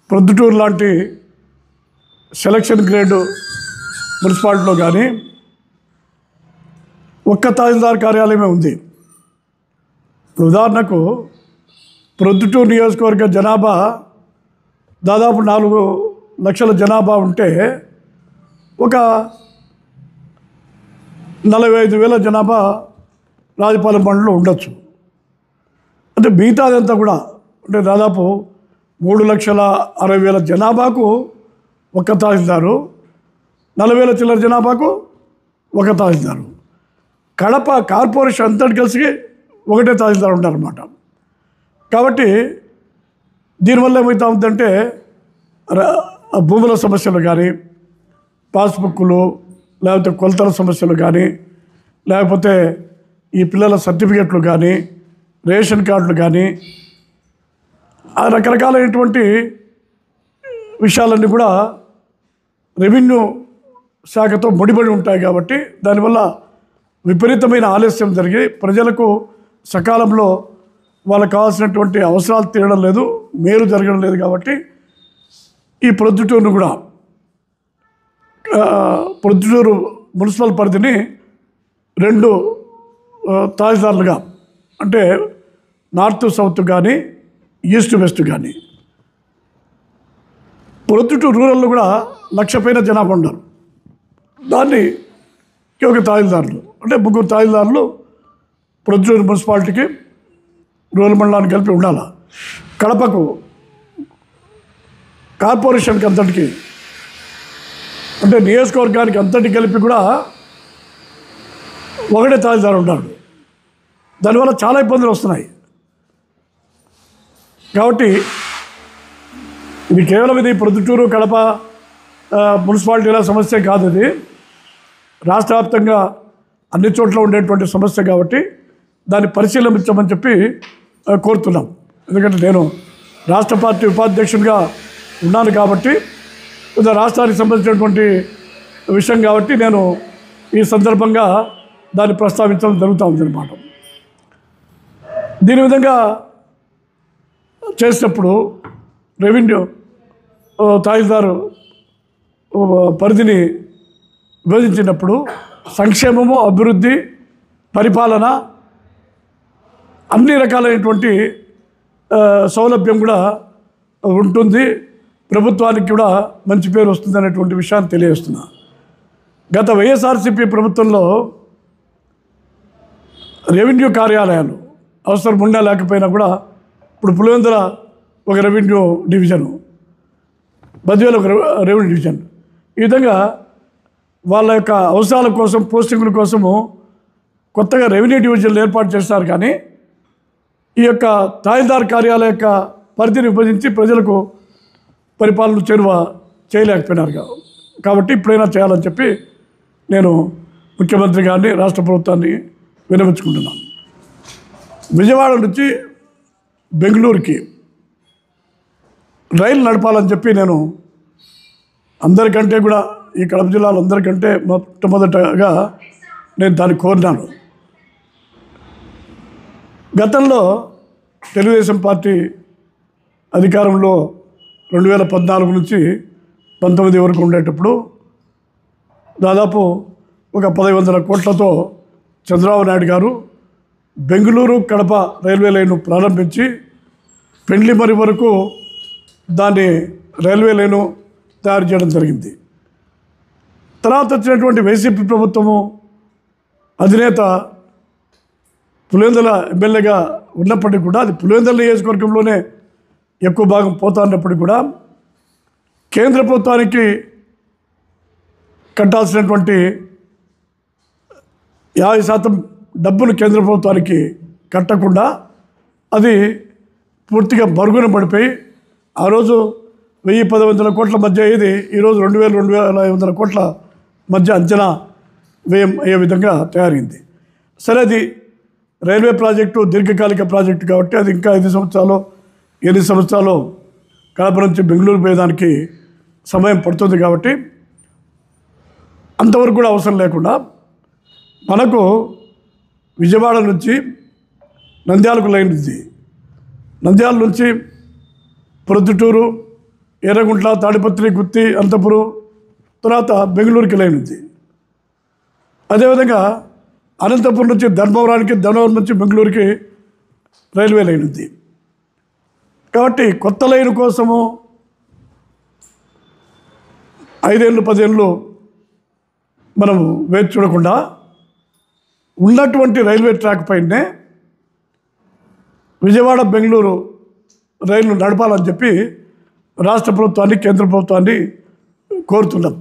ప్రొద్దుటూరు లాంటి selection grade మున్సిపాలిటీలో కానీ ఒక్క తహసీల్దార్ కార్యాలయమే ఉంది. ఉదాహరణకు ప్రొద్దుటూరు నియోజకవర్గ జనాభా దాదాపు 4 లక్షల జనాభా ఉంటే ఒక 45,000 జనాభా రాజపాలెం మండలంలో ఉండొచ్చు. అంటే మిగతాదంతా కూడా అంటే దాదాపు 3,60,000 జనాభాకు ఒక తహసీల్దారు, 40,000 చిల్లర జనాభాకు ఒక తహసీల్దారు. కడప కార్పొరేషన్ అంతటి కలిసి ఒకటే తహసీల్దార్ ఉంటారన్నమాట. కాబట్టి దీనివల్ల ఏమవుతా ఉందంటే భూముల సమస్యలు కానీ, పాస్బుక్లు లేకపోతే కొలతల సమస్యలు కానీ, లేకపోతే ఈ పిల్లల సర్టిఫికెట్లు కానీ, రేషన్ కార్డులు కానీ, రకరకాలైనటువంటి విషయాలన్నీ కూడా రెవెన్యూ శాఖతో ముడిపడి ఉంటాయి. కాబట్టి దానివల్ల విపరీతమైన ఆలస్యం జరిగి ప్రజలకు సకాలంలో వాళ్ళకు కావాల్సినటువంటి అవసరాలు తీరడం లేదు, మేలు జరగడం లేదు. కాబట్టి ఈ ప్రొద్దుటూరును కూడా ప్రొద్దుటూరు మున్సిపల్ పరిధిని 2 తహసీల్దార్లుగా అంటే నార్త్ సౌత్ కానీ ఈస్ట్ వెస్ట్ కానీ, ప్రొద్దుటూరు రూరల్లో కూడా 1,00,000 పైన జనాభా ఉన్నారు. దాన్ని ఒక తహసీల్దారులు అంటే 3 తహసీల్దారులు ప్రొద్దుటూరు మున్సిపాలిటీకి రూరల్ మండలానికి కలిపి ఉండాలి. కడపకు కార్పొరేషన్కి అంతటికి అంటే నియోజకవర్గానికి అంతటికి కలిపి కూడా ఒకటే తహసీల్దారు ఉంటాడు. దానివల్ల చాలా ఇబ్బందులు వస్తున్నాయి. కాబట్టి ఇది కేవలం ఇది ప్రొద్దుటూరు కడప మున్సిపాలిటీల సమస్య కాదు, ఇది రాష్ట్ర వ్యాప్తంగా అన్ని చోట్ల ఉండేటువంటి సమస్య. కాబట్టి దాన్ని పరిశీలించమని చెప్పి కోరుతున్నాం. ఎందుకంటే నేను రాష్ట్ర పార్టీ ఉపాధ్యక్షుడిగా ఉన్నాను కాబట్టి రాష్ట్రానికి సంబంధించినటువంటి విషయం కాబట్టి నేను ఈ సందర్భంగా దాన్ని ప్రస్తావించడం జరుగుతూ ఉందన్నమాట. దీని విధంగా చేసినప్పుడు రెవెన్యూ తహసీల్దారు పరిధిని విభజించినప్పుడు సంక్షేమము, అభివృద్ధి, పరిపాలన అన్ని రకాలైనటువంటి సౌలభ్యం కూడా ఉంటుంది. ప్రభుత్వానికి కూడా మంచి పేరు వస్తుంది అనేటువంటి విషయాన్ని తెలియజేస్తున్నా. గత వైఎస్ఆర్సీపీ ప్రభుత్వంలో రెవెన్యూ కార్యాలయాలు అవసరం ఉన్నా లేకపోయినా కూడా ఇప్పుడు పులివెందుల ఒక రెవెన్యూ డివిజను, బద్వేలు ఒక రెవెన్యూ డివిజన్, ఈ విధంగా వాళ్ళ యొక్క అవసరాల కోసం పోస్టింగుల కోసము కొత్తగా రెవెన్యూ డివిజన్లు ఏర్పాటు చేస్తారు. కానీ ఈ యొక్క తహసీల్దార్ కార్యాలయ యొక్క పరిధిని విభజించి ప్రజలకు పరిపాలన చేరువ చేయలేకపోయినారు. కాబట్టి ఇప్పుడైనా చేయాలని చెప్పి నేను ముఖ్యమంత్రి గారిని, రాష్ట్ర ప్రభుత్వాన్ని విన్నవించుకుంటున్నాను. విజయవాడ నుంచి బెంగళూరుకి రైలు నడపాలని చెప్పి నేను అందరికంటే కూడా ఈ కడప జిల్లాలో అందరికంటే మొట్టమొదటగా నేను దాన్ని కోరినాను. గతంలో తెలుగుదేశం పార్టీ అధికారంలో 2014 నుంచి 19 వరకు ఉండేటప్పుడు దాదాపు ఒక 1,100 కోట్లతో చంద్రబాబు నాయుడు గారు బెంగళూరు కడప రైల్వే లైను ప్రారంభించి పెండ్లిమరి వరకు దాన్ని రైల్వే లైను తయారు చేయడం జరిగింది. తర్వాత వచ్చినటువంటి వైసీపీ ప్రభుత్వము అధినేత పులివెందుల ఎమ్మెల్యేగా ఉన్నప్పటికీ కూడా అది పులివెందుల నియోజకవర్గంలోనే ఎక్కువ భాగం పోతున్నప్పటికీ కూడా కేంద్ర ప్రభుత్వానికి కట్టాల్సినటువంటి 50% డబ్బులు కేంద్ర ప్రభుత్వానికి కట్టకుండా అది పూర్తిగా మరుగున పడిపోయి ఆ రోజు 1,000-1,100 కోట్ల మధ్య అయ్యేది ఈరోజు 2,000-2,500 కోట్ల మధ్య అంచనా వ్యయం అయ్యే విధంగా తయారైంది. సరే, అది రైల్వే ప్రాజెక్టు దీర్ఘకాలిక ప్రాజెక్టు కాబట్టి అది ఇంకా 8 సంవత్సరాలు కడప నుంచి బెంగళూరు పోయేదానికి సమయం పడుతుంది. కాబట్టి అంతవరకు కూడా అవసరం లేకుండా మనకు విజయవాడ నుంచి నంద్యాలకు లైన్ ఉంది. నంద్యాల నుంచి ప్రొద్దుటూరు ఎర్రగుంట్ల, తాడిపత్రి, గుత్తి, అనంతపురం, తర్వాత బెంగళూరుకి లైన్ ఉంది. అదేవిధంగా అనంతపురం నుంచి ధర్మవరానికి, ధర్మవరం నుంచి బెంగళూరుకి రైల్వే లైన్ ఉంది. కాబట్టి కొత్త లైన్ కోసము 5 ఏళ్ళు 10 ఏళ్ళు మనము వేచి చూడకుండా ఉన్నటువంటి రైల్వే ట్రాక్ పైనే విజయవాడ బెంగళూరు రైలు నడపాలని చెప్పి రాష్ట్ర ప్రభుత్వాన్ని, కేంద్ర ప్రభుత్వాన్ని కోరుతున్నాం.